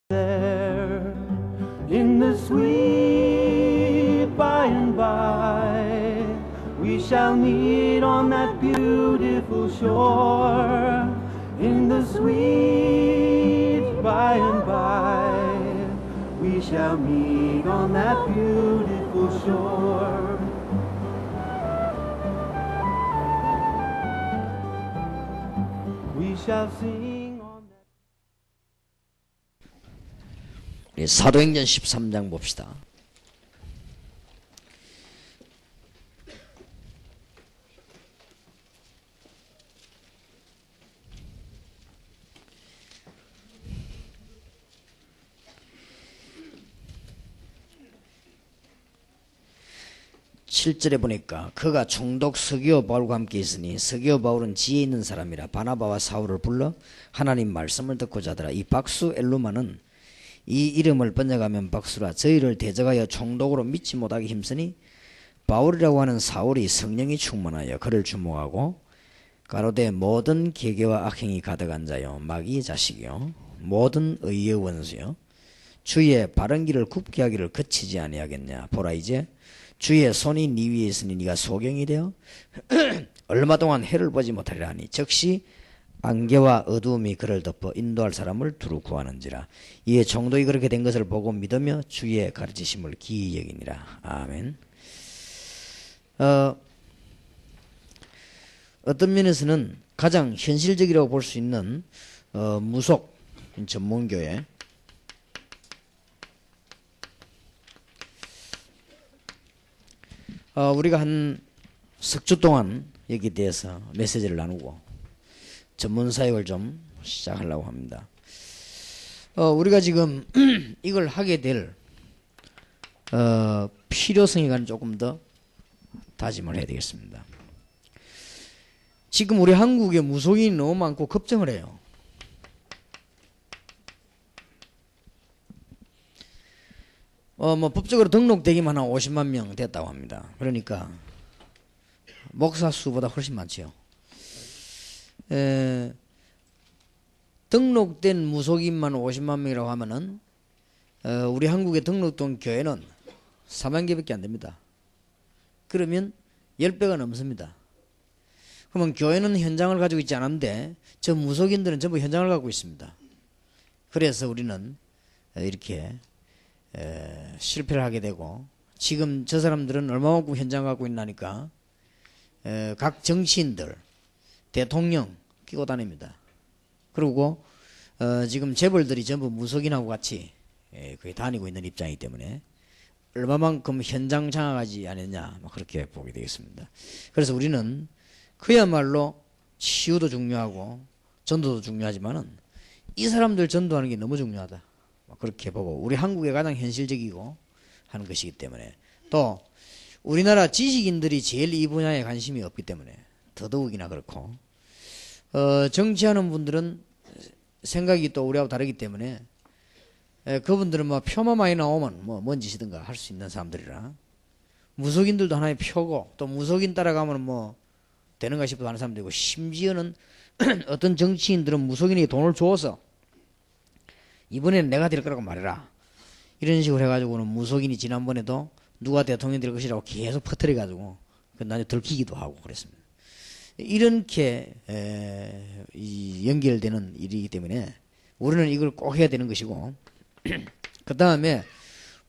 There in the sweet by and by we shall meet on that beautiful shore. In the sweet by and by we shall meet on that beautiful shore. We shall sing on that. 사도행전 13장 봅시다. (7절에) 보니까 그가 총독 서기오 바울과 함께 있으니 서기오 바울은 지혜 있는 사람이라 바나바와 사울을 불러 하나님 말씀을 듣고자 하더라. 이 박수 엘루마는 이 이름을 번역하면 박수라. 저희를 대적하여 총독으로 믿지 못하게 힘쓰니 바울이라고 하는 사울이 성령이 충만하여 그를 주목하고 가로되 모든 계계와 악행이 가득한 자요 마귀의 자식이요 모든 의의 원수요 주의 바른 길을 굽게 하기를 그치지 아니하겠냐. 보라 이제 주의 손이 네 위에 있으니 네가 소경이 되어 얼마 동안 해를 보지 못하리라 하니 즉시 안개와 어두움이 그를 덮어 인도할 사람을 두루 구하는지라. 이에 총독이 그렇게 된 것을 보고 믿으며 주의 가르치심을 기이 여기니라. 아멘. 어떤 면에서는 가장 현실적이라고 볼 수 있는 무속 전문교회 우리가 한 석 주 동안 여기에 대해서 메시지를 나누고 전문 사역을 좀 시작하려고 합니다. 우리가 지금 이걸 하게 될 필요성에 관해 조금 더 다짐을 해야 되겠습니다. 지금 우리 한국에 무속인이 너무 많고 걱정을 해요. 뭐 법적으로 등록되기만 한 50만 명 됐다고 합니다. 그러니까 목사 수보다 훨씬 많지요. 등록된 무속인만 50만 명이라고 하면은 우리 한국에 등록된 교회는 4만 개밖에 안 됩니다. 그러면 10배가 넘습니다. 그러면 교회는 현장을 가지고 있지 않은데 저 무속인들은 전부 현장을 갖고 있습니다. 그래서 우리는 이렇게 실패를 하게 되고 지금 저 사람들은 얼마만큼 현장 갖고 있나니까 각 정치인들 대통령 끼고 다닙니다. 그리고 지금 재벌들이 전부 무속인하고 같이 거의 다니고 있는 입장이기 때문에 얼마만큼 현장 장악하지 않았냐 그렇게 보게 되겠습니다. 그래서 우리는 그야말로 치유도 중요하고 전도도 중요하지만은 이 사람들 전도하는 게 너무 중요하다 그렇게 보고 우리 한국에 가장 현실적이고 하는 것이기 때문에 또 우리나라 지식인들이 제일 이 분야에 관심이 없기 때문에 더더욱이나 그렇고 정치하는 분들은 생각이 또 우리하고 다르기 때문에 그분들은 뭐 표만 많이 나오면 뭐 뭔 짓이든가 할 수 있는 사람들이라 무속인들도 하나의 표고 또 무속인 따라가면 뭐 되는가 싶어도 하는 사람들이고 심지어는 어떤 정치인들은 무속인에게 돈을 주어서 이번에는 내가 될 거라고 말해라 이런 식으로 해가지고는 무속인이 지난번에도 누가 대통령이 될 것이라고 계속 퍼뜨려가지고 나중에 들키기도 하고 그랬습니다. 이렇게 연결되는 일이기 때문에 우리는 이걸 꼭 해야 되는 것이고 그 다음에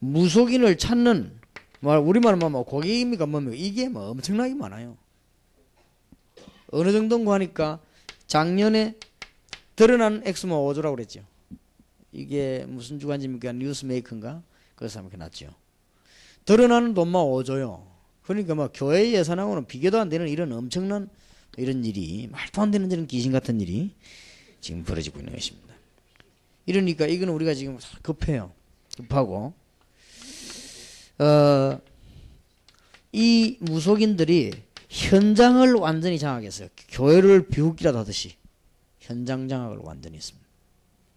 무속인을 찾는 우리말은 뭐 고객입니까 뭡니까 이게 뭐 엄청나게 많아요. 어느 정도인가 하니까 작년에 드러난 엑스모 5조라고 그랬죠. 이게 무슨 주간지입니까? 뉴스메이커인가? 그래서 이렇게 났죠. 드러나는 돈만 5조요. 그러니까 막 교회 예산하고는 비교도 안 되는 이런 엄청난 이런 일이 말도 안 되는 이런 귀신 같은 일이 지금 벌어지고 있는 것입니다. 이러니까 이거는 우리가 지금 급해요. 급하고 이 무속인들이 현장을 완전히 장악했어요. 교회를 비웃기라도 하듯이 현장 장악을 완전히 했습니다.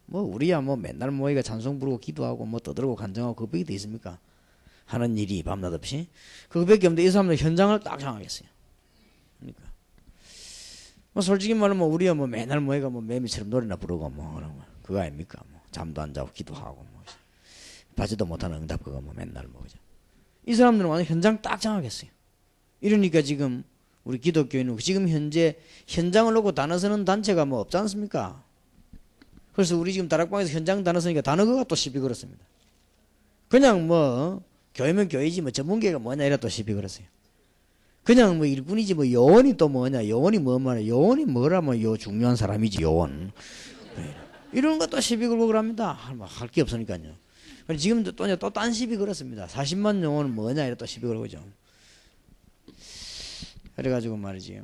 뭐 우리야 뭐 맨날 모이가 찬송 부르고 기도하고 뭐 떠들고 간증하고 그밖에 돼 있습니까? 하는 일이 밤낮 없이 그밖에 없는데 이 사람들 현장을 딱 장악했어요. 그러니까 뭐 솔직히 말하면 뭐 우리야 뭐 맨날 모이가 뭐 매미처럼 노래나 부르고 뭐 그런 거 그거 아닙니까? 뭐 잠도 안 자고 기도하고 뭐 받지도 못하는 응답 그거 뭐 맨날 뭐 그죠. 이 사람들은 완전 현장 딱 장악했어요. 이러니까 지금 우리 기독교인은 지금 현재 현장을 놓고 단어 쓰는 단체가 뭐 없지 않습니까? 그래서 우리 지금 다락방에서 현장 단어 쓰니까 단어가 또 시비 걸었습니다. 그냥 뭐 교회면 교회지 뭐 전문계가 뭐냐 이래 또 시비 걸었어요. 그냥 뭐 일꾼이지 뭐 요원이 또 뭐냐, 요원이 뭐 말이야, 요원이 뭐라면 요 중요한 사람이지 요원. 이런 것도 시비 걸고 그럽니다. 할 게 없으니까요. 지금도 또 딴 시비 걸었습니다. 40만 요원은 뭐냐 이래 또 시비 걸고 그죠. 그래가지고 말이지.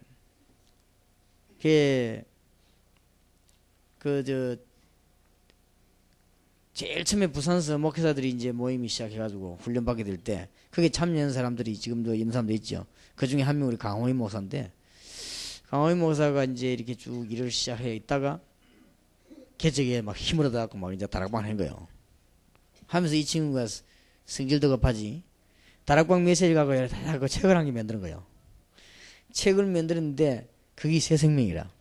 제일 처음에 부산서 목회자들이 이제 모임이 시작해가지고 훈련받게 될 때, 그게 참여한 사람들이 지금도 있는 사람도 있죠. 그 중에 한 명 우리 강호희 목사인데, 강호희 목사가 이제 이렇게 쭉 일을 시작해 있다가, 개척에 막 힘을 얻어갖고 막 이제 다락방 한 거예요. 하면서 이 친구가 성질도 급하지, 다락방 메시지 갖고 그 책을 한 개 만드는 거예요. 책을 만들었는데, 그게 새 생명이라.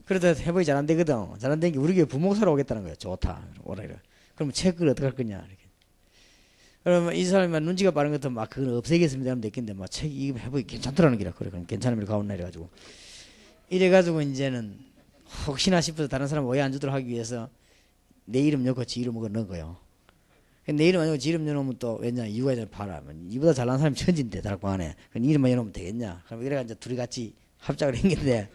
그러다 해보기 잘 안 되거든. 잘 안 되는 게 우리 교회 부목사로 오겠다는 거예요. 좋다. 오라 이래. 그러면 책을 어떻게 할 거냐. 이렇게. 그러면 이 사람이 눈치가 빠른 것도 막 그걸 없애겠습니다. 하면 됐겠는데 막 책 이거 해보기 괜찮더라는 기라. 그래. 그럼 괜찮으면 가온나 이래가지고. 이래가지고 이제는 혹시나 싶어서 다른 사람 오해 안 주도록 하기 위해서 내 이름 넣고 지 이름 넣은 거예요. 내 이름 아니고 지 이름 넣으면 또 왜냐 이유가 있잖아. 봐라. 이보다 잘난 사람이 천진데 다락방 안에. 그럼 이름만 넣으면 되겠냐. 그럼 이래가 이제 둘이 같이 합작을 한 건데.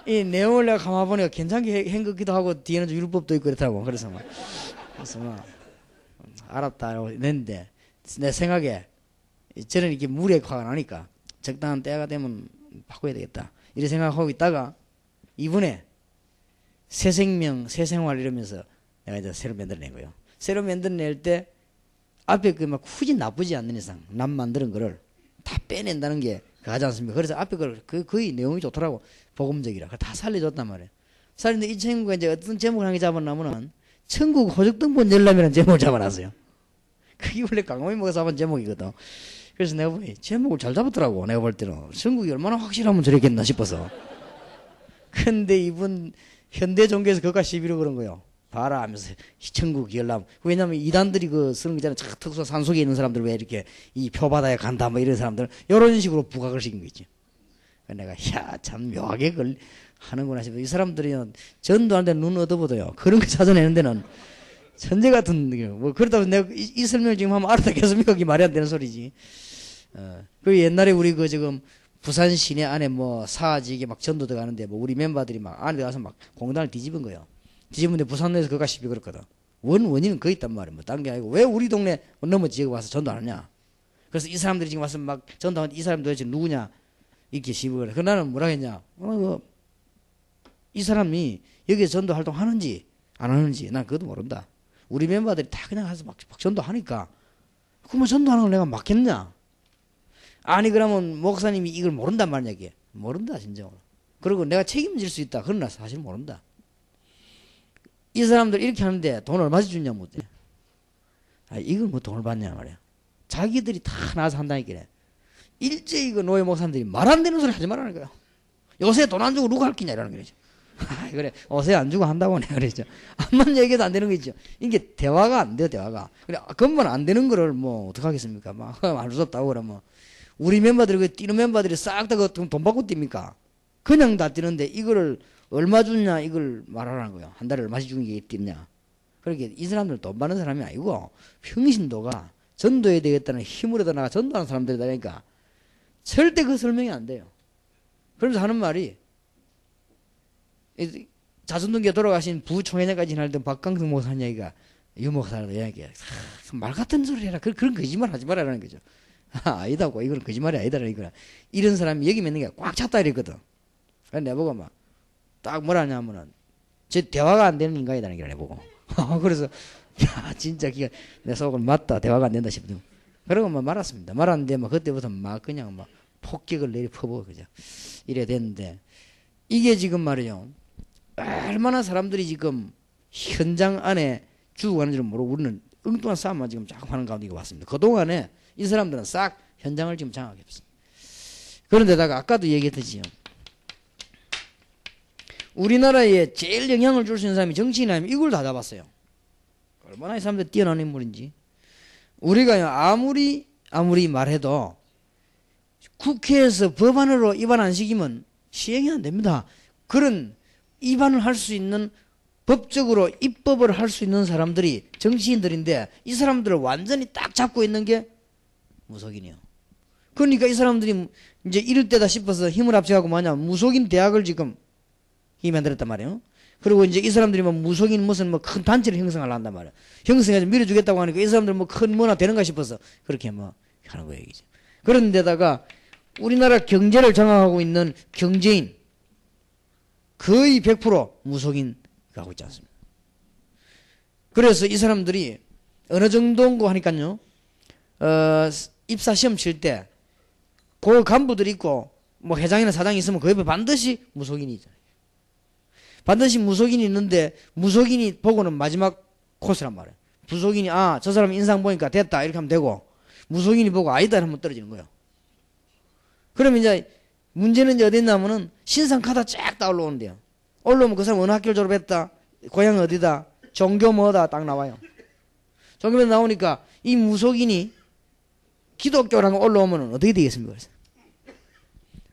이 내용을 내가 가만 보니까 괜찮게 한 것기도 하고 뒤에는 좀 율법도 있고 그렇더라고. 그래서 막 알았다 냈는데 내 생각에 저는 이렇게 물에 화가 나니까 적당한 때가 되면 바꿔야 되겠다 이렇게 생각하고 있다가 이번에 새 생명 새 생활 이러면서 내가 이제 새로 만들어낸 거예요. 새로 만들어낼 때 앞에 그 막 굳이 나쁘지 않는 이상 남 만드는 거를 다 빼낸다는 게 하지 않습니까? 그래서 앞에 걸 거의 내용이 좋더라고. 복음적이라. 다 살려줬단 말이에요. 살렸는데 이 친구가 이제 어떤 제목을 한 개 잡아놓으면 천국 호적등본 열람이라는 제목을 잡아놨어요. 그게 원래 강호이 목사 잡은 제목이거든. 그래서 내가 보니 제목을 잘 잡았더라고. 내가 볼 때는 천국이 얼마나 확실하면 저랬겠나 싶어서. 근데 이분 현대 종교에서 그것과 시비로 그런 거예요. 봐라 하면서 천국 열람. 왜냐면 이단들이 그 쓰는 거잖아요. 특수 산속에 있는 사람들 왜 이렇게 이 표바다에 간다 뭐 이런 사람들 이런 식으로 부각을 시킨 거 있지. 내가 야 참 묘하게 하는구나 싶어. 이 사람들이 전도하는데 눈 얻어보도요. 그런 거 찾아내는 데는 천재 같은 뭐 그러다 내가 이 설명 지금 하면 알아듣겠습니까? 그게 말이 안 되는 소리지. 그 옛날에 우리 그 지금 부산 시내 안에 뭐 사직에 막 전도 들어가는데 뭐 우리 멤버들이 막 안에 들어가서 막 공단을 뒤집은 거예요. 뒤집은데 부산에서 그가 시비 그랬거든. 원인은 거기 있단 말이야. 뭐 딴 게 아니고 왜 우리 동네 넘어 지역에 와서 전도 안 하냐. 그래서 이 사람들이 지금 와서 막 전도하는데 이 사람 도대체 누구냐. 이렇게 시비 그래. 그 나는 뭐라 했냐. 이 사람이 여기서 전도 활동 하는지 안 하는지 난 그것도 모른다. 우리 멤버들이 다 그냥 가서 막 전도하니까 그러면 전도하는 걸 내가 맞겠냐. 아니 그러면 목사님이 이걸 모른단 말이냐 이게. 모른다 진정으로. 그리고 내가 책임질 수 있다. 그러나 사실 모른다. 이 사람들 이렇게 하는데 돈 얼마씩 주냐 못해. 이걸 뭐 돈을 받냐 말이야. 자기들이 다 나와서 한다니까. 일제히 그 노예 목사님들이 말 안 되는 소리 하지 말라는 거야. 요새 돈 안 주고 누가 할 끼냐 이러는 거죠. 그래 요새 안 주고 한다고 내가 그랬죠. 암만 얘기해도 안 되는 거 있죠. 이게 대화가 안 돼요 대화가. 그래 그것만 안 되는 거를 뭐 어떡하겠습니까. 막 알 수 없다고 그러면 우리 멤버들이 그 뛰는 멤버들이 싹 다 돈 받고 뜁니까. 그냥 다 뛰는데 이거를 얼마 주냐 이걸 말하라는 거예요. 한 달에 얼마씩 주는 게 뛰냐. 그렇게 이 사람들 돈 받는 사람이 아니고 평신도가 전도해야 되겠다는 힘으로 더 나가 전도하는 사람들이다니까 절대 그 설명이 안 돼요. 그러면서 하는 말이 자순동계 돌아가신 부총회장까지 날던 박강성 목사 이야기가 유 목사라는 이야기야. 말 같은 소리 해라. 그런 거짓말 하지 말라는 거죠. 아니다고 이건 거짓말이 아니다라는 거야. 이런 사람이 여기 있는 게 꽉 찼다 이랬거든. 그래서 내보고 막 딱 뭐라 하냐면은 제 대화가 안 되는 인간이라는 게 내보고. 그래서 야 진짜 내 속은 맞다 대화가 안 된다 싶더니 그러고 막 말았습니다. 말았는데 막 그때부터 막 그냥 막 폭격을 내리 퍼부어 그죠. 이래 됐는데 이게 지금 말이죠. 얼마나 사람들이 지금 현장 안에 죽어가는 줄 모르고 우리는 엉뚱한 싸움만 지금 자꾸 하는 가운데 왔습니다. 그동안에 이 사람들은 싹 현장을 지금 장악했습니다. 그런데다가 아까도 얘기했듯이요. 우리나라에 제일 영향을 줄 수 있는 사람이 정치인이 아니면 이걸 다 잡았어요. 얼마나 이 사람들 뛰어난 인물인지. 우리가 아무리 말해도 국회에서 법안으로 입안 안 시키면 시행이 안 됩니다. 그런 입안을 할 수 있는 법적으로 입법을 할 수 있는 사람들이 정치인들인데 이 사람들을 완전히 딱 잡고 있는 게 무속인이요. 그러니까 이 사람들이 이제 이럴 때다 싶어서 힘을 합쳐가고 뭐냐 무속인 대학을 지금 힘 만들었단 말이에요. 그리고 이제 이 사람들이 뭐 무속인 무슨 뭐 큰 단체를 형성하려 한단 말이에요. 형성해서 밀어주겠다고 하니까 이 사람들 뭐 큰 뭐나 되는가 싶어서 그렇게 뭐 하는 거예요. 이제. 그런데다가 우리나라 경제를 장악하고 있는 경제인 거의 100% 무속인 하고 있지 않습니까? 그래서 이 사람들이 어느 정도인고 하니까요, 입사 시험 칠 때 그 간부들이 있고 뭐 회장이나 사장이 있으면 그 옆에 반드시 무속인이 있잖아요. 반드시 무속인이 있는데 무속인이 보고는 마지막 코스란 말이에요. 무속인이 저 사람 인상 보니까 됐다 이렇게 하면 되고 무속인이 보고 아니다 하면 떨어지는 거예요. 그러면 이제 문제는 이제 어디 있냐면은 신상 카드 쫙 다 올라오는데요. 올라오면 그 사람 어느 학교를 졸업했다, 고향 어디다, 종교 뭐다 딱 나와요. 종교에 나오니까 이 무속인이 기독교라는 거 올라오면 어떻게 되겠습니까?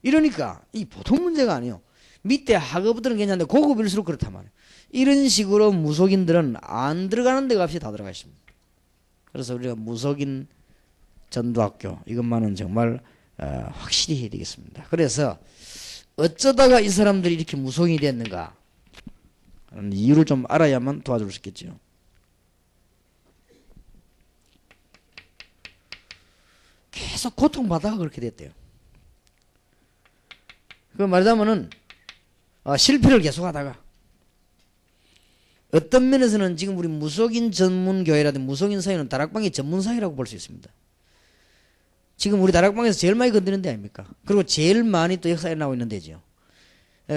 이러니까 이 보통 문제가 아니에요. 밑에 학업들은 괜찮은데 고급일수록 그렇단 말이에요. 이런 식으로 무속인들은 안 들어가는 데가 없이 다 들어가 있습니다. 그래서 우리가 무속인 전도학교 이것만은 정말 확실히 해야 되겠습니다. 그래서 어쩌다가 이 사람들이 이렇게 무속인이 됐는가 하는 이유를 좀 알아야만 도와줄 수 있겠죠. 계속 고통받다가 그렇게 됐대요. 그 말하자면은 실패를 계속하다가 어떤 면에서는 지금 우리 무속인 전문 교회라든지 무속인 사회는 다락방의 전문 사회라고 볼 수 있습니다. 지금 우리 다락방에서 제일 많이 건드는 데 아닙니까? 그리고 제일 많이 또 역사에 나오고 있는 데죠.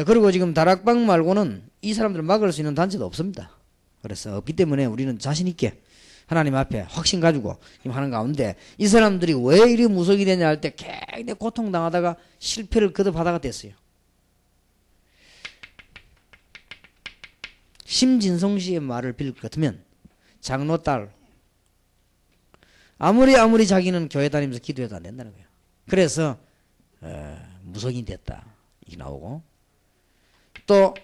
그리고 지금 다락방 말고는 이 사람들을 막을 수 있는 단체도 없습니다. 그래서 없기 때문에 우리는 자신 있게 하나님 앞에 확신 가지고 하는 가운데 이 사람들이 왜 이리 무속이 되냐 할 때 굉장히 고통당하다가 실패를 거듭하다가 됐어요. 심진성 씨의 말을 빌릴 것 같으면 장로 딸 아무리 자기는 교회 다니면서 기도해도 안 된다는 거예요. 그래서 무속인이 됐다 이게 나오고 또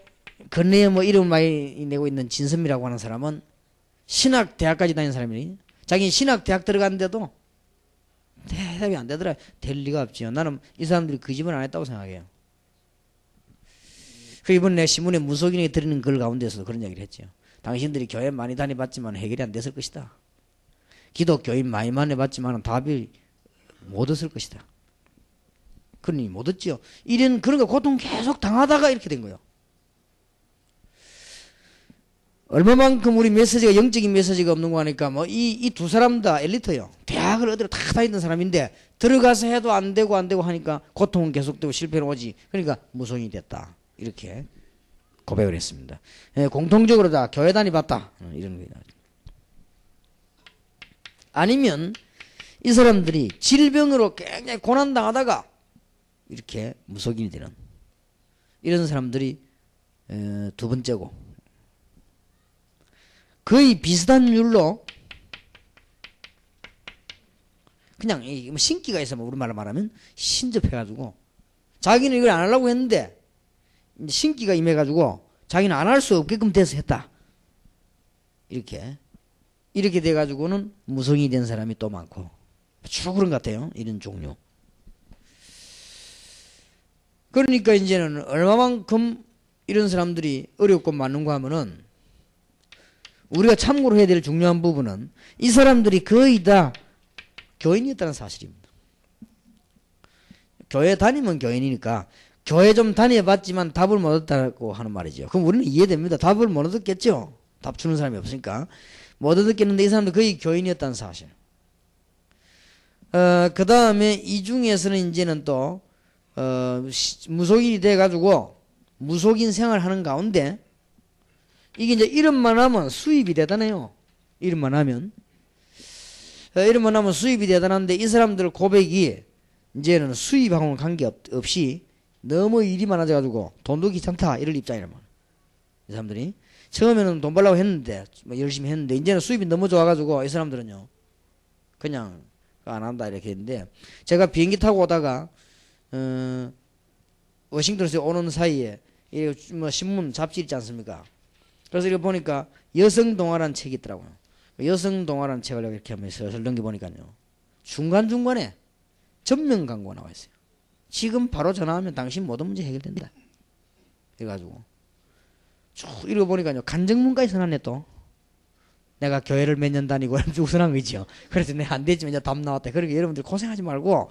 근래에 뭐 이름을 많이 내고 있는 진선미라고 하는 사람은 신학대학까지 다니는 사람이니 자기는 신학대학 들어갔는데도 대답이 안 되더라. 될 리가 없지요. 나는 이 사람들이 그 집은 안 했다고 생각해요. 그 이번에 내 신문에 무속인에게 드리는 글 가운데서도 그런 얘기를 했죠. 당신들이 교회 많이 다녀봤지만 해결이 안 됐을 것이다. 기독교인 많이 만나봤지만 답이 못 얻을 것이다. 그러니 못 얻지요. 이런 그런 거 고통 계속 당하다가 이렇게 된 거예요. 얼마만큼 우리 메시지가 영적인 메시지가 없는 거 하니까 뭐 이 두 사람 다 엘리트예요. 대학을 어디로 다 다니던 사람인데 들어가서 해도 안 되고 하니까 고통은 계속되고 실패는 오지. 그러니까 무속인이 됐다. 이렇게 고백을 했습니다. 공통적으로 다 교회 다니봤다. 이런 거예요. 아니면 이 사람들이 질병으로 굉장히 고난당하다가 이렇게 무속인이 되는 이런 사람들이 두 번째고 거의 비슷한 율로 그냥 신기가 있으면 우리말로 말하면 신접해가지고 자기는 이걸 안 하려고 했는데 신기가 임해가지고 자기는 안 할 수 없게끔 돼서 했다. 이렇게 돼가지고는 무속인이 된 사람이 또 많고 주로 그런 것 같아요. 이런 종류. 그러니까 이제는 얼마만큼 이런 사람들이 어렵고 많은가 하면은 우리가 참고로 해야 될 중요한 부분은 이 사람들이 거의 다 교인이었다는 사실입니다. 교회 다니면 교인이니까 교회 좀 다녀봤지만 답을 못 얻었다고 하는 말이죠. 그럼 우리는 이해됩니다. 답을 못 얻었겠죠. 답 주는 사람이 없으니까. 못 얻었겠는데 이 사람도 거의 교인이었다는 사실. 그 다음에 이 중에서는 이제는 또 무속인이 돼가지고 무속인 생활하는 가운데 이게 이제 이름만 하면 수입이 대단해요. 이름만 하면 수입이 대단한데 이 사람들 고백이 이제는 수입하고는 관계없이 너무 일이 많아져가지고 돈도 귀찮다 이럴 입장이란 말이에요. 이 사람들이. 처음에는 돈 벌려고 했는데, 뭐 열심히 했는데, 이제는 수입이 너무 좋아가지고, 이 사람들은요, 그냥 안 한다, 이렇게 했는데, 제가 비행기 타고 오다가, 워싱턴에서 오는 사이에, 이 뭐 신문, 잡지 있지 않습니까? 그래서 이렇게 보니까, 여성동화라는 책이 있더라고요. 여성동화라는 책을 이렇게 하면 슬슬 넘겨보니까요, 중간중간에 전면 광고가 나와 있어요. 지금 바로 전화하면 당신 모든 문제 해결된다. 그래가지고 쭉 읽어보니까요, 간증문까지 써놨네. 또 내가 교회를 몇 년 다니고 쭉 써놓은 거죠. 그래서 내가 안 되지만 이제 답 나왔다. 그러니까 여러분들 고생하지 말고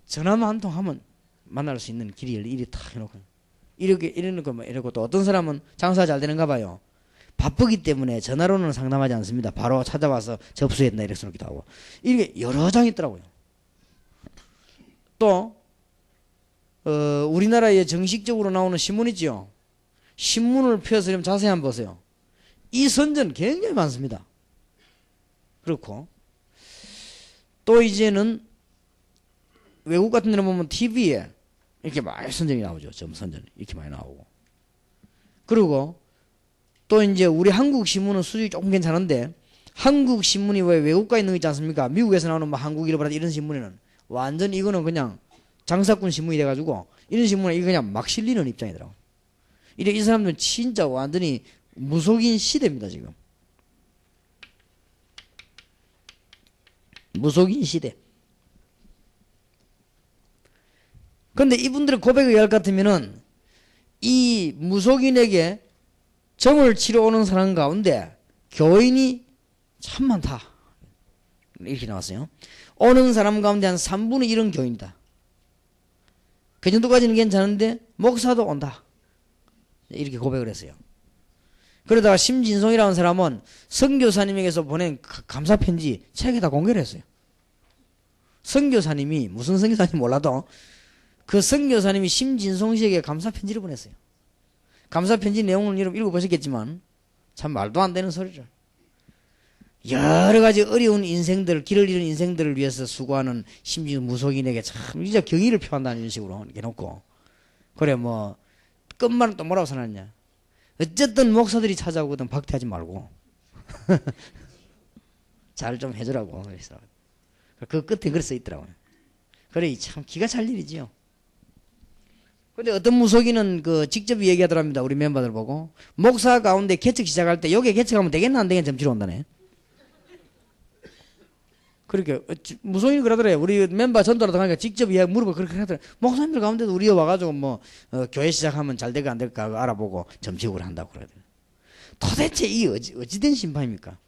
전화만 한 통 하면 만날 수 있는 길이 이리 탁 해놓고 이렇게 이러는 거 이러고, 또 어떤 사람은 장사가 잘 되는가 봐요. 바쁘기 때문에 전화로는 상담하지 않습니다. 바로 찾아와서 접수했나 이렇게 써놓기도 하고, 이렇게 여러 장 있더라고요. 또 우리나라에 정식적으로 나오는 신문 있죠. 신문을 펴서 좀 자세히 한번 보세요. 이 선전 굉장히 많습니다. 그렇고 또 이제는 외국 같은 데는 보면 TV에 이렇게 많이 선전이 나오죠. 점 선전 이렇게 많이 나오고. 그리고 또 이제 우리 한국 신문은 수준이 조금 괜찮은데, 한국 신문이 왜 외국가 있는 거 있지 않습니까? 미국에서 나오는 뭐 한국 일보라든지 이런 신문에는 완전 이거는 그냥 장사꾼 신문이 돼가지고, 이런 신문은 이거 그냥 막 실리는 입장이더라고. 이 사람들은 진짜 완전히 무속인 시대입니다, 지금. 무속인 시대. 근데 이분들의 고백을 얘기할 것 같으면은, 이 무속인에게 점을 치러 오는 사람 가운데 교인이 참 많다. 이렇게 나왔어요. 오는 사람 가운데 한 3분의 1은 교인이다. 그 정도까지는 괜찮은데 목사도 온다. 이렇게 고백을 했어요. 그러다가 심진송이라는 사람은 선교사님에게서 보낸 감사편지 책에다 공개를 했어요. 선교사님이, 무슨 선교사님 몰라도 그 선교사님이 심진송 씨에게 감사편지를 보냈어요. 감사편지 내용을 여러분 읽어보셨겠지만 참 말도 안 되는 소리를, 여러 가지 어려운 인생들, 길을 잃은 인생들을 위해서 수고하는 심지어 무속인에게 참 진짜 경의를 표한다는 이런 식으로 해놓고, 그래 뭐 끝말은 또 뭐라고 써놨냐, 어쨌든 목사들이 찾아오거든 박태하지 말고 잘 좀 해주라고. 그래서 그 끝에 그래 써 있더라고요. 그래 참 기가 찰 일이지요. 근데 어떤 무속인은 그 직접 얘기하더랍니다. 우리 멤버들 보고, 목사 가운데 개척 시작할 때 여기에 개척하면 되겠나 안 되겠나 점치러 온다네. 그렇게 무속인이 그러더래요. 우리 멤버 전도라도 하니까 직접 이야기 물어보고 그렇게 하더래요. 목사님들 가운데도 우리 와가지고 뭐 교회 시작하면 잘 될까 안 될까 알아보고 점치고 한다고 그러더래요. 도대체 이 어찌된 심판입니까?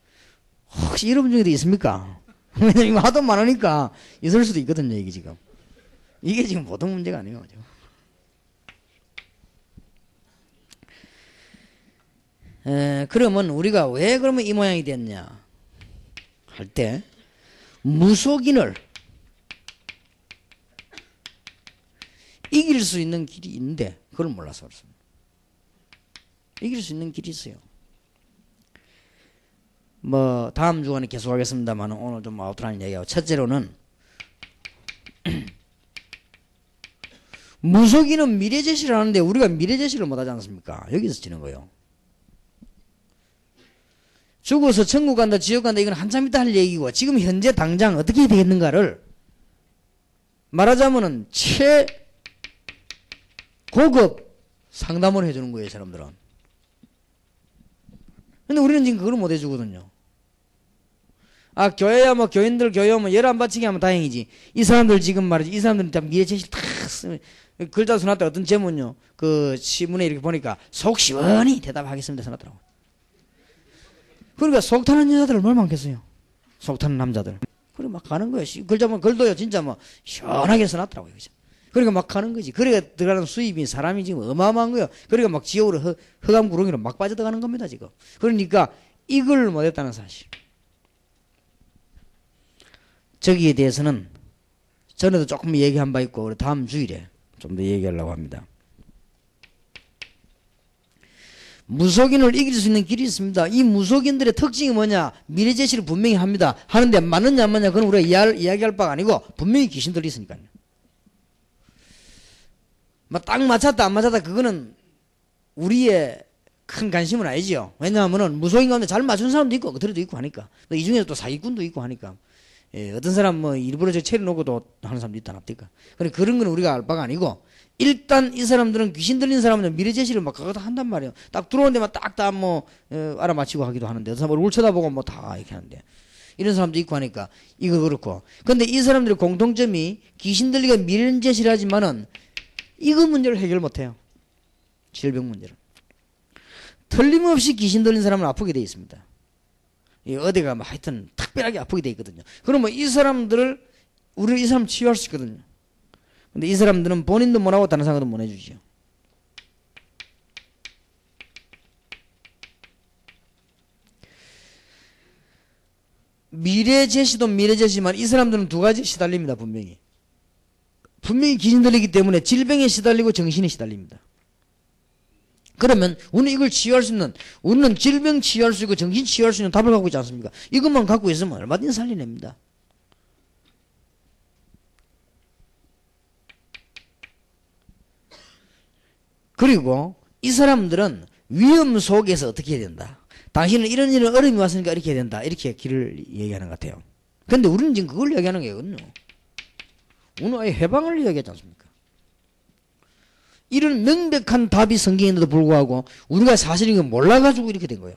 혹시 여러분 중에도 있습니까? 왜냐면 하도 많으니까 있을 수도 있거든요. 이게 지금 보통 문제가 아니에요. 지금. 그러면 우리가 왜 그러면 이 모양이 됐냐 할 때, 무속인을 이길 수 있는 길이 있는데 그걸 몰라서 그렇습니다. 이길 수 있는 길이 있어요. 뭐 다음 주간에 계속하겠습니다만 오늘 좀 아웃라인 얘기하고, 첫째로는 무속인은 미래 제시를 하는데 우리가 미래 제시를 못하지 않습니까? 여기서 지는 거예요. 죽어서 천국 간다 지옥 간다 이건 한참 있다 할 얘기고, 지금 현재 당장 어떻게 해야 되겠는가를 말하자면은 최고급 상담을 해주는 거예요, 사람들은. 근데 우리는 지금 그걸 못 해주거든요. 아, 교회야 뭐 교인들 교회 오면 열 안 바치게 하면 다행이지. 이 사람들 지금 말이지, 이 사람들은 다 미래 제시를 탁 쓰면, 글자 써놨다. 어떤 제목은요, 그 신문에 이렇게 보니까 속 시원히 대답하겠습니다 써놨더라고. 그러니까 속 타는 여자들 얼마나 많겠어요. 속 타는 남자들. 그래 막 가는 거예요. 글자 보면 글도요 진짜 뭐 시원하게 써놨더라고요. 그죠? 그러니까 막 가는 거지. 그러니까 들어가는 수입이 사람이 지금 어마어마한 거예요. 그러니까 막 지옥으로 흑암 구렁이로 막 빠져들어가는 겁니다 지금. 그러니까 이걸 못했다는 사실. 저기에 대해서는 전에도 조금 얘기한 바 있고, 우리 다음 주일에 좀 더 얘기하려고 합니다. 무속인을 이길 수 있는 길이 있습니다. 이 무속인들의 특징이 뭐냐? 미래 제시를 분명히 합니다. 하는데 맞느냐 안 맞느냐 그건 우리가 이야기할 바가 아니고 분명히 귀신들이 있으니까요. 막 딱 맞췄다 안 맞췄다 그거는 우리의 큰 관심은 아니지요. 왜냐하면은 무속인 가운데 잘 맞춘 사람도 있고 그들도 있고 하니까. 이 중에서 또 사기꾼도 있고 하니까. 예, 어떤 사람 뭐 일부러 저 체리 놓고도 하는 사람도 있다 납니까? 그래 그런 건 우리가 알 바가 아니고 일단 이 사람들은 귀신 들린 사람은 미래 제시를 막 그거 다 한단 말이에요. 딱 들어오는 데만 딱 다 뭐 알아맞히고 하기도 하는데 어떤 사람은 얼굴 쳐다보고 뭐 다 이렇게 하는데 이런 사람도 있고 하니까 이거 그렇고. 근데 이 사람들의 공통점이 귀신 들리가 미래 제시를 하지만은 이거 문제를 해결 못해요. 질병 문제를. 틀림없이 귀신 들린 사람은 아프게 돼 있습니다. 이 어디가 뭐 하여튼 특별하게 아프게 돼 있거든요. 그러면 이 사람들을 우리 이 사람 치유할 수 있거든요. 근데 이 사람들은 본인도 못하고 다른 사람도 못 해주죠. 미래 제시도 미래 제시만 이 사람들은 두 가지 시달립니다. 분명히 귀신 들리기 때문에 질병에 시달리고 정신에 시달립니다. 그러면 우리는 이걸 치유할 수 있는, 우리는 질병 치유할 수 있고 정신 치유할 수 있는 답을 갖고 있지 않습니까? 이것만 갖고 있으면 얼마든지 살려냅니다. 그리고 이 사람들은 위험 속에서 어떻게 해야 된다. 당신은 이런 어려움이 왔으니까 이렇게 해야 된다. 이렇게 길을 얘기하는 것 같아요. 근데 우리는 지금 그걸 얘기하는 거거든요. 우리는 아예 해방을 이야기하지 않습니까? 이런 명백한 답이 성경에 있는데도 불구하고 우리가 사실 이거 몰라가지고 이렇게 된 거예요.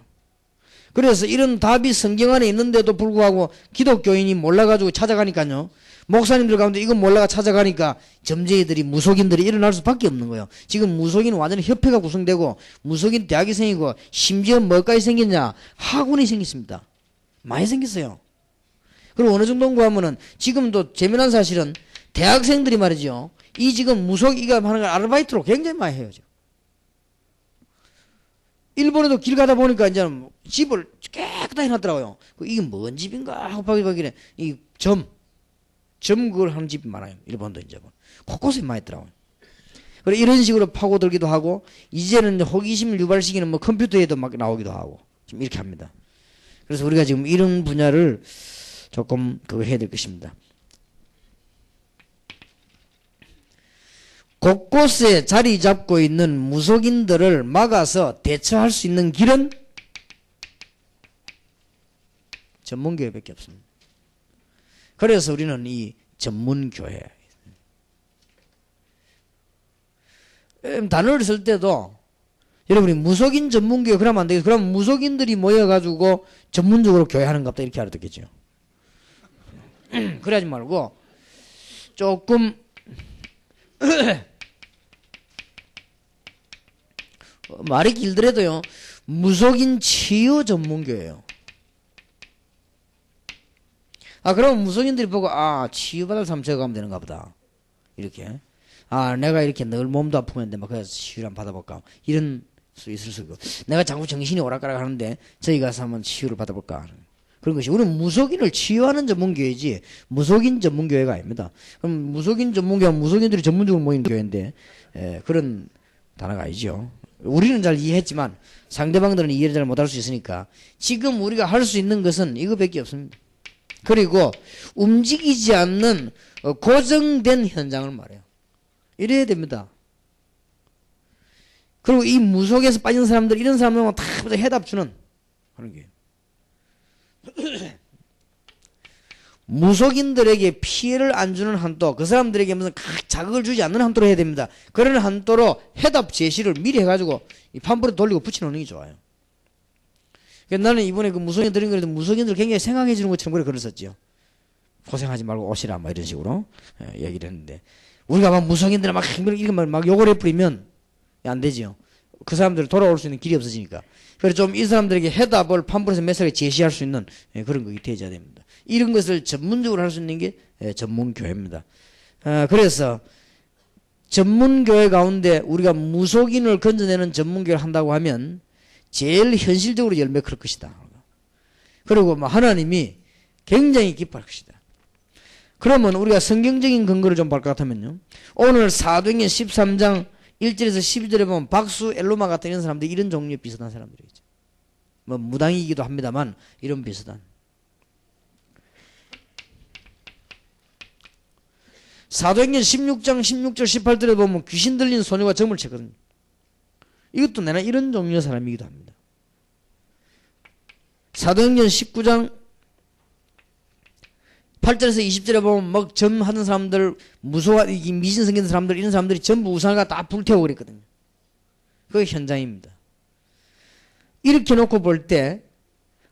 그래서 이런 답이 성경 안에 있는데도 불구하고 기독교인이 몰라가지고 찾아가니까요. 목사님들 가운데 이거 몰라가 찾아가니까 점쟁이들이 무속인들이 일어날 수밖에 없는 거예요. 지금 무속인은 완전히 협회가 구성되고 무속인 대학이 생기고 심지어 뭐까지 생겼냐 학원이 생겼습니다. 많이 생겼어요. 그리고 어느 정도인가 하면은 지금도 재미난 사실은 대학생들이 말이죠. 이 지금 무속이가 하는 걸 아르바이트로 굉장히 많이 해요. 지금. 일본에도 길 가다 보니까 이제 집을 깨끗하게 해놨더라고요. 이게 뭔 집인가 하고 봐기래. 이 점 그걸 하는 집이 많아요. 일본도 이제 곳곳에 많이 있더라고요. 그래 이런 식으로 파고들기도 하고 이제는 호기심을 유발시키는 뭐 컴퓨터에도 막 나오기도 하고 지금 이렇게 합니다. 그래서 우리가 지금 이런 분야를 조금 그거 해야 될 것입니다. 곳곳에 자리 잡고 있는 무속인들을 막아서 대처할 수 있는 길은 전문교회밖에 없습니다. 그래서 우리는 이 전문교회 단어를 쓸 때도 여러분이 무속인 전문교회 그러면 안 되겠어요. 그럼 무속인들이 모여가지고 전문적으로 교회하는가 보다 이렇게 알아듣겠죠. 그래야지 말고 조금 말이 길더라도요. 무속인 치유 전문교회예요. 그럼 무속인들이 보고 치유받을 사람 저거 가면 되는가 보다. 이렇게. 내가 이렇게 늘 몸도 아프는데 막 그래서 치유를 한번 받아볼까. 이런 수 있을 수 있고. 내가 자꾸 정신이 오락가락 하는데 저희 가서 한번 치유를 받아볼까. 그런 것이. 우리는 무속인을 치유하는 전문교회지 무속인 전문교회가 아닙니다. 그럼 무속인 전문교회는 무속인들이 전문적으로 모이는 교회인데 그런 단어가 아니죠. 우리는 잘 이해했지만 상대방들은 이해를 잘 못할 수 있으니까 지금 우리가 할 수 있는 것은 이거밖에 없습니다. 그리고 움직이지 않는 고정된 현장을 말해요. 이래야 됩니다. 그리고 이 무속에서 빠진 사람들 이런 사람들은 다 해답 주는 그런 게 무속인들에게 피해를 안 주는 한도, 그 사람들에게 무슨 자극을 주지 않는 한도로 해야 됩니다. 그런 한도로 해답 제시를 미리 해가지고 이 판불에 돌리고 붙여놓는 게 좋아요. 나는 이번에 그 무속인 드린 거에도 무속인들 굉장히 생각해 주는 것처럼 그래 글었었지요. 고생하지 말고 오시라 막 이런 식으로 얘기를 했는데 우리가 막 무속인들 막 이런 막 욕을 해버리면 안 되지요. 그 사람들 돌아올 수 있는 길이 없어지니까. 그래서 좀 이 사람들에게 해답을 판불에서 메시지를 제시할 수 있는 그런 것이 되어야 됩니다. 이런 것을 전문적으로 할 수 있는 게 전문교회입니다. 그래서 전문교회 가운데 우리가 무속인을 건져내는 전문교회를 한다고 하면 제일 현실적으로 열매 클 것이다. 그리고 하나님이 굉장히 기뻐할 것이다. 그러면 우리가 성경적인 근거를 좀 볼 것 같으면요. 오늘 사도행전 13장 1절에서 12절에 보면 박수, 엘로마 같은 이런 사람들이 이런 종류의 비슷한 사람들이죠. 무당이기도 합니다만 이런 비슷한. 사도행전 16장 16절 18절에 보면 귀신 들린 소녀가 점을 쳤거든요. 이것도 내가 이런 종류의 사람이기도 합니다. 사도행전 19장 8절에서 20절에 보면 막 점하던 사람들, 미신 생긴 사람들, 이런 사람들이 전부 우상을 다 불태우고 그랬거든요. 그게 현장입니다. 이렇게 놓고 볼 때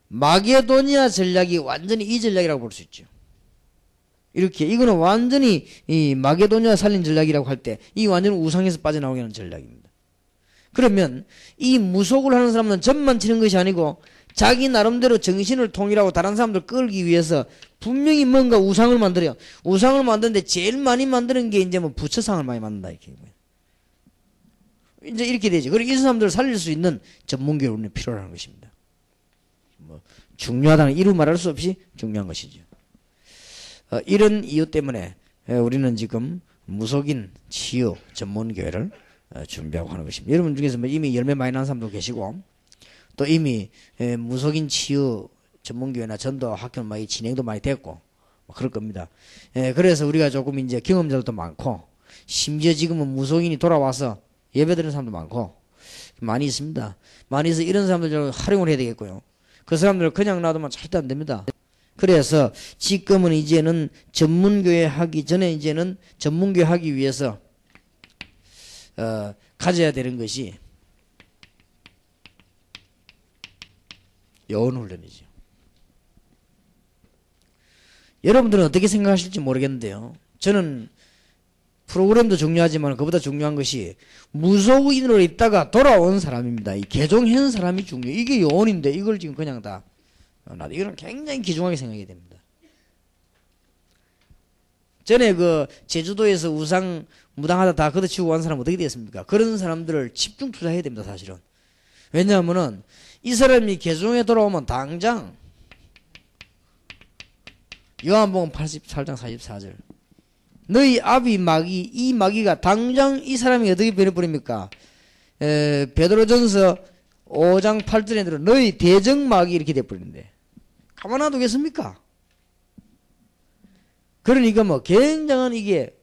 마게도니아 전략이 완전히 이 전략이라고 볼 수 있죠. 이렇게 이거는 완전히 이 마게도니아 살린 전략이라고 할 때 이 완전 우상에서 빠져나오게 하는 전략입니다. 그러면 이 무속을 하는 사람은 점만 치는 것이 아니고 자기 나름대로 정신을 통일하고 다른 사람들 끌기 위해서 분명히 뭔가 우상을 만들어요. 우상을 만드는데 제일 많이 만드는 게 이제 뭐 부처상을 많이 만든다 이렇게. 이제 이렇게 되죠. 그리고 이 사람들을 살릴 수 있는 전문교육이 필요한 것입니다. 뭐 중요하다는 이루 말할 수 없이 중요한 것이죠. 이런 이유 때문에 우리는 지금 무속인 치유 전문교회를 준비하고 하는 것입니다. 여러분 중에서 뭐 이미 열매 많이 난 사람도 계시고 또 이미 무속인 치유 전문교회나 전도 학교는 많이 진행도 많이 됐고 뭐 그럴 겁니다. 그래서 우리가 조금 이제 경험자들도 많고 심지어 지금은 무속인이 돌아와서 예배드리는 사람도 많고 많이 있습니다. 많이 있어 이런 사람들 좀 활용을 해야 되겠고요. 그 사람들을 그냥 놔두면 절대 안 됩니다. 그래서 지금은 이제는 전문교회 하기 전에 이제는 전문교회 하기 위해서 가져야 되는 것이 여원훈련이죠. 여러분들은 어떻게 생각하실지 모르겠는데요. 저는 프로그램도 중요하지만 그보다 중요한 것이 무속인으로 있다가 돌아온 사람입니다. 이 개종한 사람이 중요해요. 이게 여원인데 이걸 지금 그냥 다 이거는 굉장히 귀중하게 생각해야 됩니다. 전에 그 제주도에서 우상 무당하다 다 걷어치우고 간 사람 어떻게 됐습니까? 그런 사람들을 집중 투자해야 됩니다. 사실은. 왜냐하면은 이 사람이 개종에 돌아오면 당장 요한복음 88장 44절 너희 아비 마귀 이 마귀가 당장 이 사람이 어떻게 변해버립니까? 베드로전서 5장 8절에 들어 너희 대적마귀 이렇게 돼버리는데 가만 놔두겠습니까? 그러니까 뭐 굉장한 이게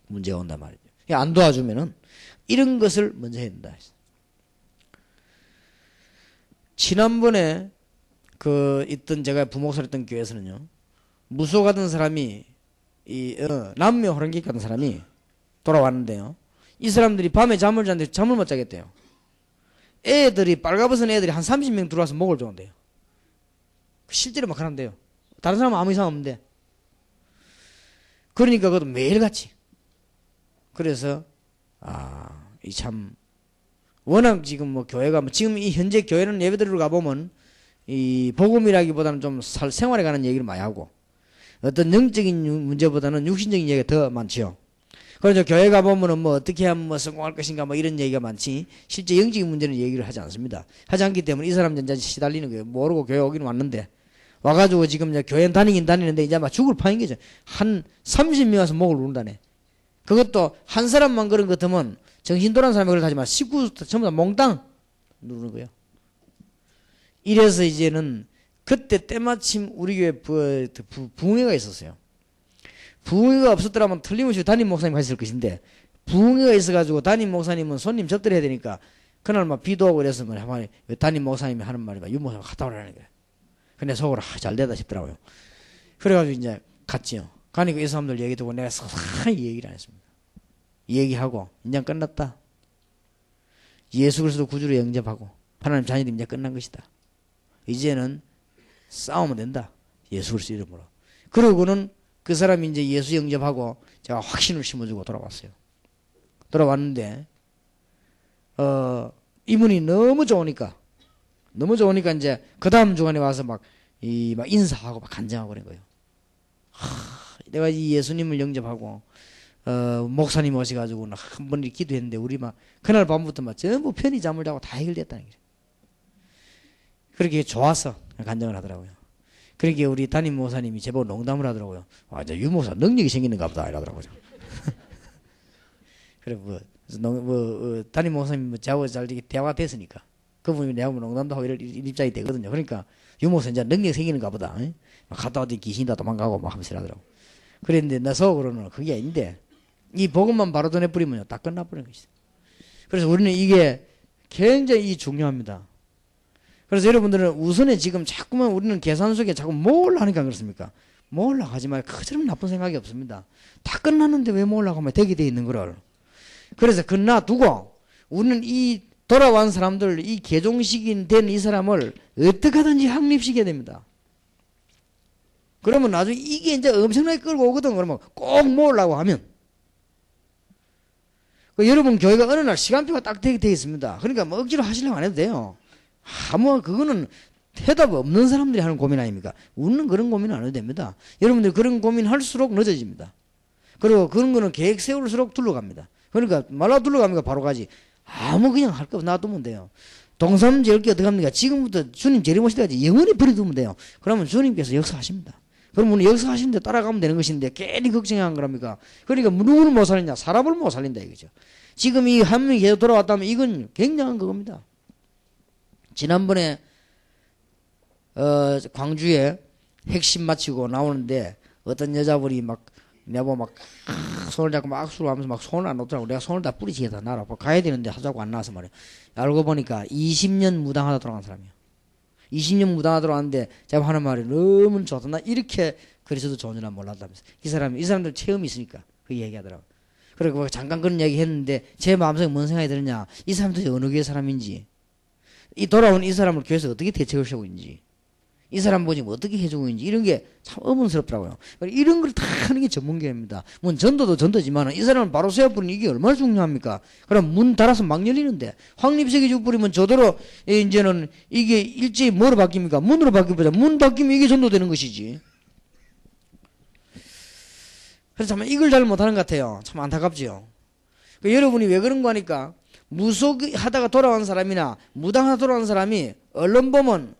문제가 온단 말이죠. 안 도와주면은 이런 것을 먼저 해야 된다. 지난번에 있던 제가 부목사를 했던 교회에서는요 무속하던 사람이 남묘 호랑기 같은 사람이 돌아왔는데요. 이 사람들이 밤에 잠을 자는데 잠을 못 자겠대요. 애들이 빨가벗은 애들이 한 30명 들어와서 목을 조는데요. 실제로 막 하는데요. 다른 사람은 아무 이상 없는데. 그러니까 그것도 매일같이. 그래서 이 참 워낙 지금 뭐 교회가 지금 이 현재 교회는 예배드리러 가보면 이 복음이라기보다는 좀 생활에 관한 얘기를 많이 하고 어떤 영적인 문제보다는 육신적인 얘기가 더 많죠. 그래서 교회 가보면은 뭐 어떻게 하면 뭐 성공할 것인가 뭐 이런 얘기가 많지 실제 영적인 문제는 얘기를 하지 않습니다. 하지 않기 때문에 이 사람 전자 시달리는 거예요. 모르고 교회 오긴 왔는데 와가지고 지금 이제 교회 다니긴 다니는데 이제 막 죽을 판인 거죠. 한 30명 와서 목을 누른다네. 그것도 한 사람만 그런 것 같으면 정신 돌아온 사람이 그렇다지만 식구 전부 다 몽땅 누르는 거예요. 이래서 이제는 그때 때마침 우리 교회 부흥회가 있었어요. 부흥회가 없었더라면 틀림없이 담임 목사님 가셨을 것인데 부흥회가 있어가지고 담임 목사님은 손님 접대를 해야 되니까 그날 막 비도 오고 그래서 담임 목사님이 하는 말이 유 목사님 갔다 오라는 거예요. 근데 속으로 잘 되다 싶더라고요. 그래가지고 이제 갔지요. 가니까 이 사람들 얘기 듣고 내가 서서히 얘기를 안 했습니다. 얘기하고 이제 끝났다. 예수 그리스도 구주로 영접하고 하나님 자녀들이 이제 끝난 것이다. 이제는 싸우면 된다. 예수 그리스도 이름으로. 그러고는 그 사람이 이제 예수 영접하고 제가 확신을 심어주고 돌아왔어요. 돌아왔는데 이분이 너무 좋으니까 이제 그 다음 주간에 와서 막 인사하고 막 간증하고 그런 거예요. 내가 이 예수님을 영접하고 목사님 오셔가지고 한 번 기도했는데 우리 막 그날 밤부터 막 전부 편히 잠을 자고 다 해결됐다는 거죠. 그렇게 좋아서 간증을 하더라고요. 그러니까 우리 담임 목사님이 제법 농담을 하더라고요. 이제 유 목사 능력이 생기는가 보다 이러더라고요. 그래 담임 목사님 저하고 잘 대화가 됐으니까 그분이 내가 농담도 하고 이럴 입장이 되거든요. 그러니까 유 목사 이제 능력이 생기는가 보다. 갔다 왔더니 귀신이 다 도망가고 막 하면서 이러더라고. 그랬는데 나 속으로는 그게 아닌데 이 복음만 바로 전해버리면 다 끝나버리는 것이다. 그래서 우리는 이게 굉장히 중요합니다. 그래서 여러분들은 우선에 지금 자꾸만 우리는 계산 속에 자꾸 뭘 하니까 그렇습니까? 몰라 하지 마요. 그처럼 나쁜 생각이 없습니다. 다 끝났는데 왜 몰라 하면 되게 돼 있는 거를. 그래서 그놔두고 우리는 이 돌아온 사람들, 이 개종식인 된 이 사람을 어떻게 하든지 확립시켜야 됩니다. 그러면 나중에 이게 이제 엄청나게 끌고 오거든. 그러면 꼭 모으려고 하면. 여러분 교회가 어느 날 시간표가 딱 되어 있습니다. 그러니까 뭐 억지로 하시려고 안 해도 돼요. 아무 그거는 해답 없는 사람들이 하는 고민 아닙니까? 우리는 그런 고민 안 해도 됩니다. 여러분들 그런 고민 할수록 늦어집니다. 그리고 그런 거는 계획 세울수록 둘러갑니다. 그러니까 말라 둘러가니까 바로 가지. 아무 그냥 할 거 놔두면 돼요. 동삼 재울게 어떻게 합니까? 지금부터 주님 재림오실 때까지 영원히 버려두면 돼요. 그러면 주님께서 역사하십니다. 그럼 우리 역사하시는데 따라가면 되는 것인데 괜히 걱정한 거랍니까? 그러니까 누구를 못 살리냐? 사람을 못 살린다 이거죠. 지금 이 한 명이 계속 돌아왔다면 이건 굉장한 그겁니다. 지난번에 광주에 핵심 마치고 나오는데 어떤 여자분이 막 내가 막 손을 잡고 막 악수를 하면서 막 손을 안 놓더라고. 내가 손을 다 뿌리치겠다 나라 가야 되는데 하자고 안 나와서 말이야. 알고 보니까 20년 무당하다 돌아간 사람이야. 20년 무당하다 돌아왔는데 제가 하는 말이 너무 좋다. 나 이렇게 그리스도 좋은 줄 몰랐다면서. 이 사람들 체험이 있으니까 그 얘기하더라고. 그리고 잠깐 그런 얘기 했는데 제 마음속에 뭔 생각이 드느냐. 이 사람들이 어느 교회 사람인지, 이 돌아온 이 사람을 교회에서 어떻게 대책을 세우고 있는지, 이 사람 보지 어떻게 해주고 있는지 이런 게 참 의문스럽더라고요. 이런 걸 다 하는 게 전문교회입니다. 뭐 전도도 전도지만 이 사람을 바로 세워버리는 이게 얼마나 중요합니까? 그럼 문 닫아서 막 열리는데 확립세계 주버리면 저대로 이제는 이게 일제히 뭐로 바뀝니까? 문으로 바뀌보자. 문 바뀌면 이게 전도되는 것이지. 그래서 참 이걸 잘 못하는 것 같아요. 참 안타깝지요. 여러분이 왜 그런 거 하니까 무속하다가 돌아온 사람이나 무당하다 돌아온 사람이 언론 보면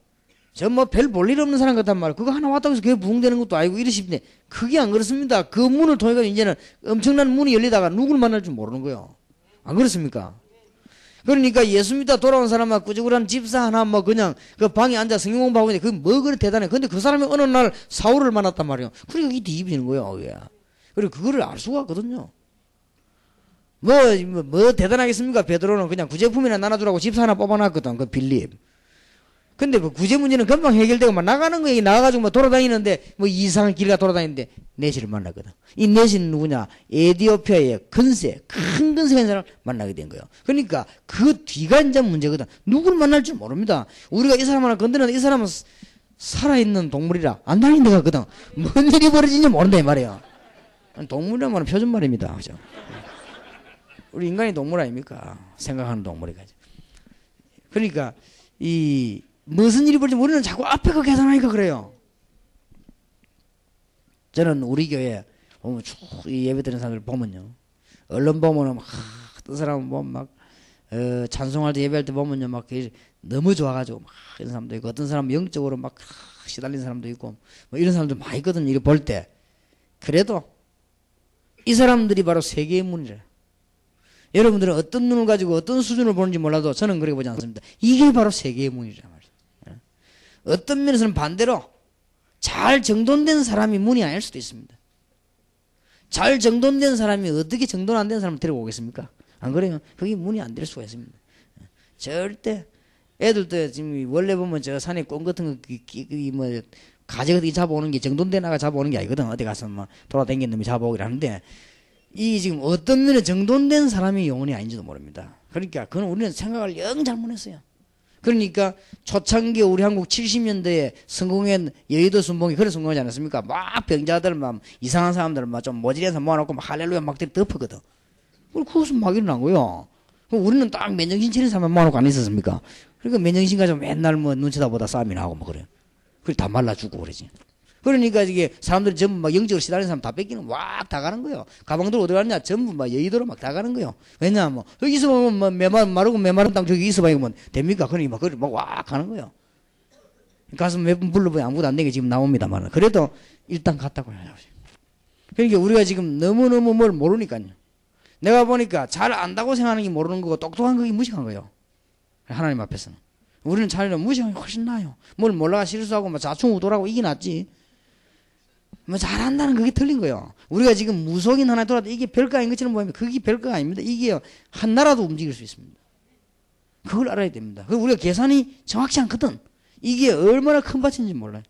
저 뭐 별 볼 일 없는 사람 같단 말이에요. 그거 하나 왔다고 해서 그게 부흥되는 것도 아니고 이러시는데 그게 안 그렇습니다. 그 문을 통해 이제는 엄청난 문이 열리다가 누굴 만날 줄 모르는 거예요. 안 그렇습니까? 그러니까 예수 믿다 돌아온 사람만 꾸지꾸한 집사 하나 뭐 그냥 그 방에 앉아 성경 공부하고 있는데 그게 뭐 그리 대단해. 근데 그 사람이 어느 날 사울을 만났단 말이에요. 그러니까 이게 뒤집히는 거예요. 예. 그리고 그거를 알 수가 없거든요. 뭐 대단하겠습니까? 베드로는 그냥 구제품이나 나눠주라고 집사 하나 뽑아놨거든. 그 빌립. 근데 그 구제 문제는 금방 해결되고 막 나가는 거에 나가가지고 막 돌아다니는데 뭐 이상한 길가 돌아다니는데 내시를 만나거든. 이 내시는 누구냐? 에티오피아의 큰 근세인 사람을 만나게 된 거예요. 그러니까 그 뒤가 이제 문제거든. 누굴 만날 줄 모릅니다. 우리가 이 사람 하나 건드렸는데 이 사람은 살아있는 동물이라 안 다니는 데가 거든. 뭔 일이 벌어지는지 모른다 이 말이에요. 동물이란 말은 표준말입니다. 그죠? 우리 인간이 동물 아닙니까? 생각하는 동물이가. 그러니까 무슨 일이 벌어지면 우리는 자꾸 앞에 거 계산하니까 그래요. 저는 우리 교회 보면 쭉 예배 드리는 사람들 보면요. 언론 보면은 막 어떤 사람은 보면 막 찬송할 때 예배할 때 보면요. 막 너무 좋아가지고 막 이런 사람도 있고 어떤 사람은 영적으로 막 시달리는 사람도 있고 뭐 이런 사람도 많이 있거든요. 이거 볼 때. 그래도 이 사람들이 바로 세계의 문이래. 여러분들은 어떤 눈을 가지고 어떤 수준을 보는지 몰라도 저는 그렇게 보지 않습니다. 이게 바로 세계의 문이란 말이에요. 어떤 면에서는 반대로 잘 정돈된 사람이 문이 아닐 수도 있습니다. 잘 정돈된 사람이 어떻게 정돈 안 된 사람을 데리고 오겠습니까? 안 그래요? 그게 문이 안 될 수가 있습니다. 절대 애들도 지금 원래 보면 저 산에 꽁 같은 거 뭐 가재 같은 거 잡아오는 게 정돈된 아가 잡아오는 게 아니거든. 어디 가서 막 돌아다니는 놈이 잡아오기를 하는데 이 지금 어떤 면에 정돈된 사람이 영혼이 아닌지도 모릅니다. 그러니까 그건 우리는 생각을 영 잘못했어요. 그러니까 초창기 우리 한국 70년대에 성공한 여의도 순복이 그래 성공하지 않았습니까? 막 병자들 막 이상한 사람들 막 좀 모질한 사람 모아놓고 막 할렐루야 막 덮었거든. 그것은 막 일어난 거예요. 그럼 우리는 딱 맨정신 치는 사람 모아놓고 안 있었습니까? 그러니까 맨정신 가지고 맨날 뭐 눈 쳐다보다 싸움이나 하고 뭐 그래. 그래 다 말라 죽고 그러지. 그러니까 이게 사람들이 전부 막 영적으로 시달리는 사람 다 뺏기는 막 다 가는 거예요. 가방들 어디 가느냐 전부 막 여의도로 막 다 가는 거예요. 왜냐하면 뭐 여기 있으면 뭐 마르고 메마른 땅 저기 있어봐 이거면 됩니까? 그러니까 막 그래 막 와 가는 거예요. 가서 몇 분 불러보니 아무것도 안 되게 지금 나옵니다만 그래도 일단 갔다고 해요. 그러니까 우리가 지금 너무너무 뭘 모르니까요. 내가 보니까 잘 안다고 생각하는 게 모르는 거고 똑똑한 거기 무식한 거예요. 하나님 앞에서는. 우리는 차라리 무식한 게 훨씬 나아요. 뭘 몰라가 실수하고 막 자충우돌하고 이게 낫지. 뭐 잘한다는 그게 틀린 거예요. 우리가 지금 무속인 하나 돌아도 이게 별거 아닌 것처럼 보이면 그게 별거 아닙니다. 이게 한 나라도 움직일 수 있습니다. 그걸 알아야 됩니다. 우리가 계산이 정확치 않거든. 이게 얼마나 큰 밭인지 몰라요.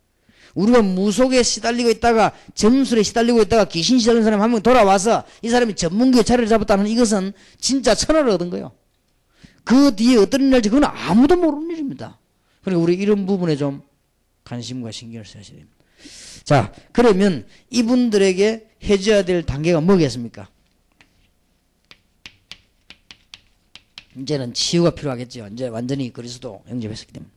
우리가 무속에 시달리고 있다가 점술에 시달리고 있다가 귀신 시달린 사람이 한 명 돌아와서 이 사람이 전문기의 자리를 잡았다는 이것은 진짜 천하를 얻은 거예요. 그 뒤에 어떤 일이 날지 그건 아무도 모르는 일입니다. 그러니까 우리 이런 부분에 좀 관심과 신경을 써야 됩니다. 자, 그러면 이분들에게 해줘야 될 단계가 뭐겠습니까? 이제는 치유가 필요하겠죠. 이제 완전히 그리스도 영접했기 때문에.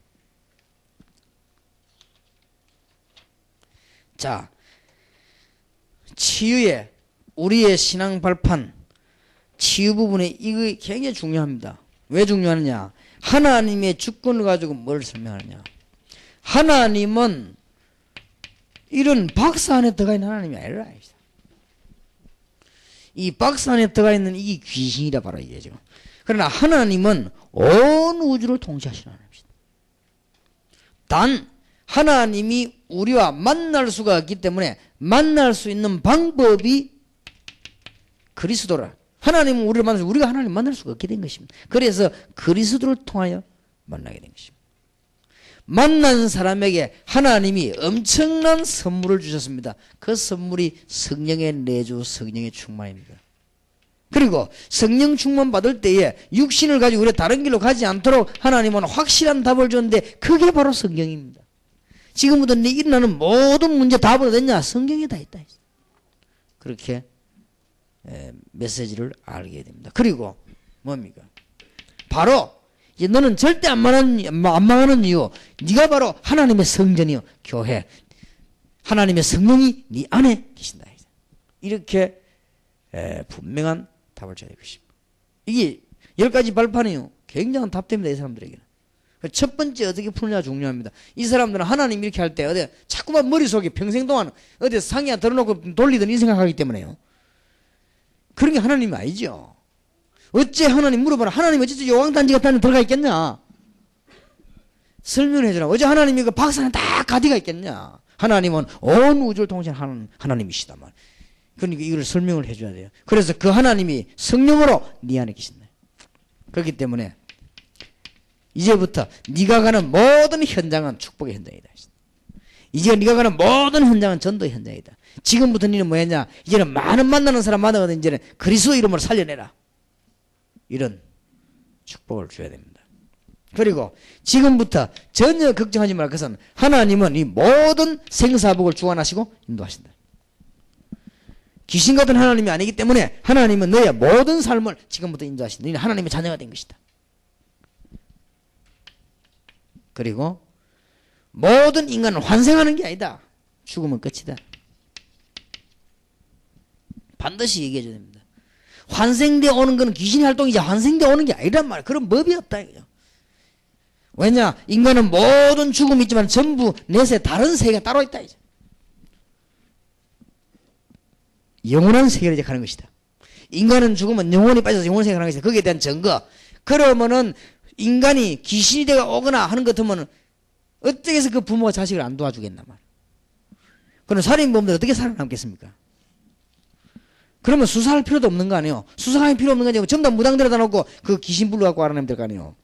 자, 치유에 우리의 신앙 발판, 치유 부분에 이거 굉장히 중요합니다. 왜 중요하느냐? 하나님의 주권을 가지고 뭘 설명하느냐? 하나님은 이런 박스 안에 들어가 있는 하나님이 아니라 이 박스 안에 들어가 있는 이게 귀신이라 바로 이게 지금. 그러나 하나님은 온 우주를 통치하시는 하나님이시다. 단 하나님이 우리와 만날 수가 없기 때문에 만날 수 있는 방법이 그리스도라. 하나님은 우리를 만날 수, 우리가 하나님 만날 수가 없게 된 것입니다. 그래서 그리스도를 통하여 만나게 된 것입니다. 만난 사람에게 하나님이 엄청난 선물을 주셨습니다. 그 선물이 성령의 내주, 성령의 충만입니다. 그리고 성령 충만 받을 때에 육신을 가지고 우리가 다른 길로 가지 않도록 하나님은 확실한 답을 줬는데 그게 바로 성경입니다. 지금부터 일어나는 모든 문제 답은 어딨냐? 성경에 다 있다. 그렇게 메시지를 알게 됩니다. 그리고 뭡니까? 바로 이제 너는 절대 안 망하는 이유, 네가 바로 하나님의 성전이요, 교회. 하나님의 성령이 네 안에 계신다. 이렇게 분명한 답을 줘야 될 것입니다. 이게 10가지 발판이요. 굉장한 답됩니다. 이 사람들에게는. 첫 번째 어떻게 푸느냐 중요합니다. 이 사람들은 하나님 이렇게 할 때 어디 자꾸만 머릿속에 평생 동안 어디 상이야 들어놓고 돌리든 이 생각하기 때문에요. 그런 게 하나님이 아니죠. 어째 하나님 물어봐라. 하나님 어째 요강단지 같은 데 들어가 있겠냐? 설명을 해주라. 어째 하나님이 그 박스 안에 다 가디가 있겠냐? 하나님은 온 우주를 통치하는 하나님이시다 말. 그러니까 이걸 설명을 해줘야 돼요. 그래서 그 하나님이 성령으로 네 안에 계신다. 그렇기 때문에 이제부터 네가 가는 모든 현장은 축복의 현장이다. 이제 네가 가는 모든 현장은 전도의 현장이다. 지금부터 너는 뭐했냐? 이제는 많은 만나는 사람 만나거든. 이제는 그리스도 이름으로 살려내라. 이런 축복을 줘야 됩니다. 그리고 지금부터 전혀 걱정하지 말 것은 하나님은 이 모든 생사복을 주관하시고 인도하신다. 귀신 같은 하나님이 아니기 때문에 하나님은 너의 모든 삶을 지금부터 인도하신다. 너는 하나님의 자녀가 된 것이다. 그리고 모든 인간은 환생하는 게 아니다. 죽으면 끝이다. 반드시 얘기해줘야 됩니다. 환생되어 오는 건 귀신의 활동이지 환생되어 오는 게 아니란 말이야. 그런 법이 없다. 왜냐? 인간은 모든 죽음이 있지만 전부 내세 다른 세계가 따로 있다. 이제. 영원한 세계로 이제 가는 것이다. 인간은 죽으면 영혼이 빠져서 영원한 세계로 가는 것이다. 거기에 대한 증거. 그러면은 인간이 귀신이 되어 오거나 하는 것 같으면 어떻게 해서 그 부모가 자식을 안 도와주겠나 말이야. 그럼 살인범들 어떻게 살아남겠습니까? 그러면 수사할 필요도 없는 거 아니에요. 수사할 필요 없는 거 아니에요. 전부 다 무당들에다 놓고 그 귀신 불러갖고 알아내면 될 거 아니에요.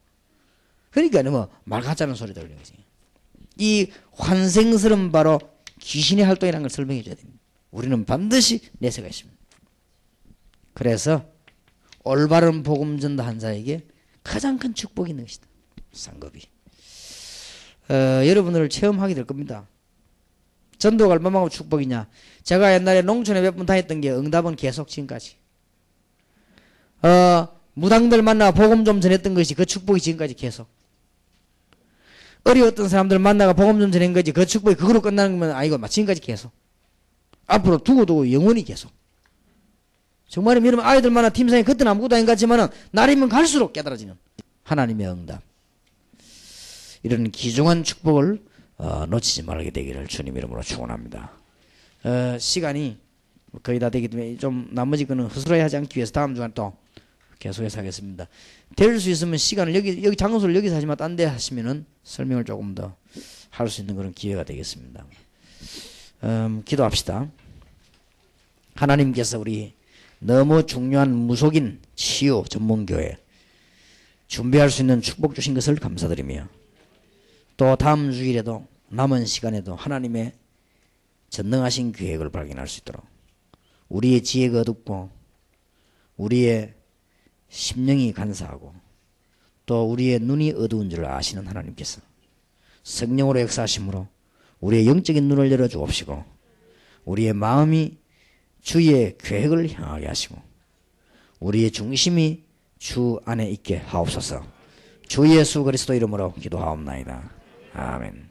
그러니까 뭐 말 같자는 소리 들리는 거지. 이 환생스러운 바로 귀신의 활동이라는 걸 설명해 줘야 됩니다. 우리는 반드시 내세가 있습니다. 그래서 올바른 복음 전도한 자에게 가장 큰 축복이 있는 것이다. 상급이. 여러분들 체험하게 될 겁니다. 전도가 얼마만큼 축복이냐. 제가 옛날에 농촌에 몇 번 다녔던 게 응답은 계속 지금까지. 무당들 만나 복음 좀 전했던 것이 그 축복이 지금까지 계속. 어려웠던 사람들 만나가 복음 좀 전한 거지 그 축복이 그거로 끝나는 건 아니고 지금까지 계속. 앞으로 두고 영원히 계속. 정말이면 여러분 아이들 만나 팀상에 그때는 아무것도 아닌 것 같지만은 날이면 갈수록 깨달아지는 하나님의 응답. 이런 귀중한 축복을 놓치지 말게 되기를 주님 이름으로 축원합니다. 시간이 거의 다 되기 때문에 좀 나머지 거는 허술하게 하지 않기 위해서 다음 주간 또 계속해서 하겠습니다. 될 수 있으면 시간을 여기 장소를 여기서 하지만 딴 데 하시면은 설명을 조금 더 할 수 있는 그런 기회가 되겠습니다. 기도합시다. 하나님께서 우리 너무 중요한 무속인 치유 전문교회 준비할 수 있는 축복 주신 것을 감사드리며 또 다음 주일에도 남은 시간에도 하나님의 전능하신 계획을 발견할 수 있도록 우리의 지혜가 어둡고 우리의 심령이 간사하고 또 우리의 눈이 어두운 줄 아시는 하나님께서 성령으로 역사하심으로 우리의 영적인 눈을 열어주옵시고 우리의 마음이 주의 계획을 향하게 하시고 우리의 중심이 주 안에 있게 하옵소서. 주 예수 그리스도 이름으로 기도하옵나이다. 아멘.